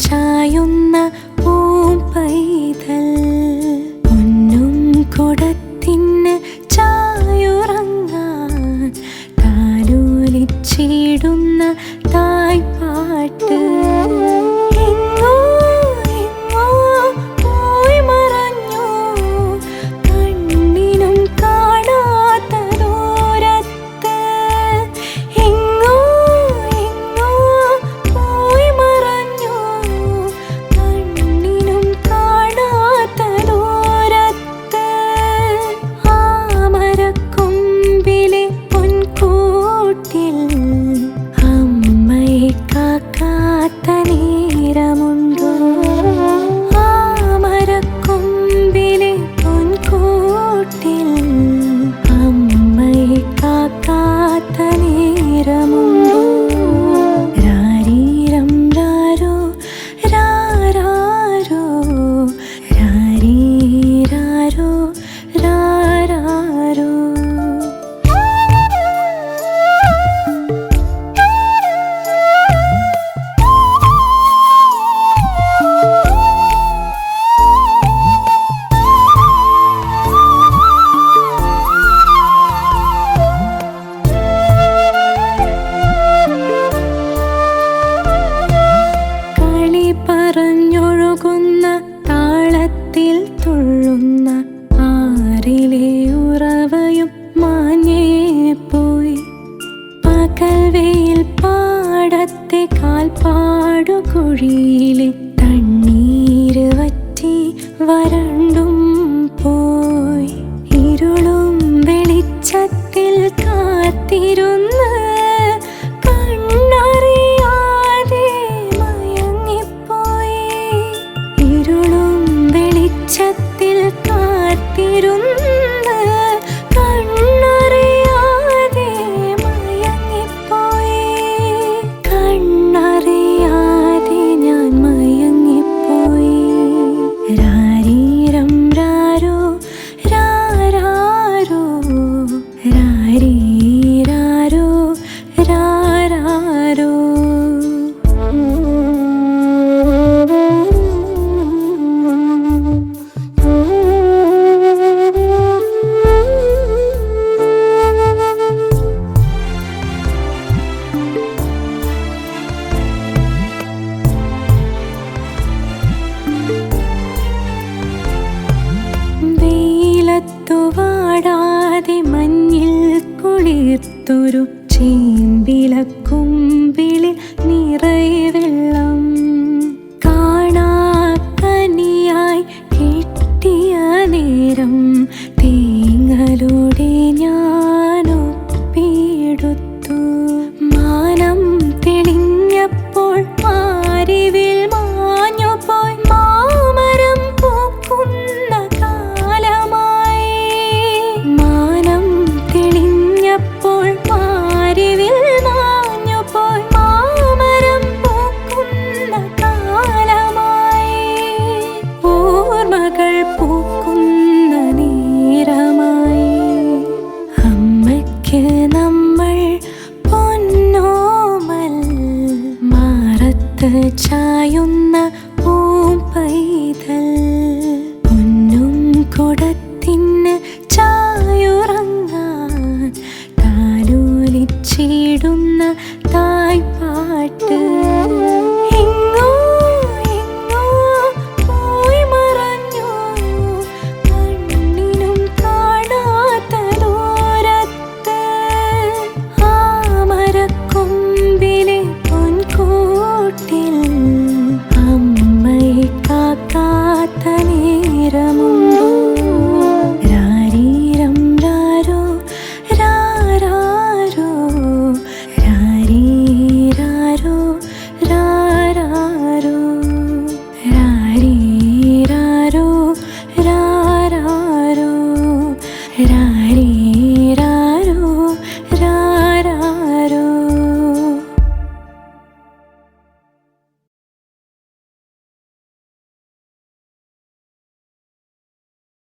ചായുന്ന പൂമ്പൈതൽ പൊന്നും കുടത്തിന് ചായുറങ്ങാൻ താലോലിച്ചിടുന്ന തായ്പാട്ട് എങ്ങോ എങ്ങോ പോയി മറഞ്ഞു കണ്ണിനും കാണാത്ത ദൂരത്ത് എങ്ങോ എങ്ങോ പോയി മറഞ്ഞു കണ്ണിനും കാണാത്ത ദൂരത്ത് ആ മരക്കൊമ്പിലെ പൊൻകൂട്ടിൽ അമ്മയെ കാക്കാത്ത നേരമുണ്ടോ ആ മരക്കൊമ്പിലെ പൊൻകൂട്ടിൽ അമ്മയെ കാക്കാത്ത നേരമുണ്ടോ രാരീരം രാരോ രാരാരോ രാരീരാരോ രാരാരോ കളി പറഞ്ഞൊഴുകുന്ന താളത്തിൽ തുള്ളുന്ന ആറിലെ ഉറവയും മാഞ്ഞേ പോയി പകൽ വെയിൽ പാടത്തെ കാൽപ്പാടുകുഴിയിലെ തണ്ണീര് വറ്റി വരണ്ടും പോയി ഇരുളും വെളിച്ചത്തിൽ കാത്തിരുന്ന് കണ്ണറിയാതെ മയങ്ങിപ്പോയി ഇരുളും വെളിച്ചത്തിൽ കാത്തിരുന്ന് കണ്ണറിയാതെ മയങ്ങിപ്പോയി കണ്ണറിയാതെ ഞാൻ മയങ്ങിപ്പോയി രാരീരം രാരോ രാരാരോ രാരീരാരോ രാരാരോ വെയിലത്തു വാടാതെ മഞ്ഞിൽ കുളിർത്തൊരു ചേമ്പിലക്കുമ്പിളിൽ നിറയെ വെള്ളം കാണാക്കനിയായി കിട്ടിയ നേരം തേങ്ങലോടെ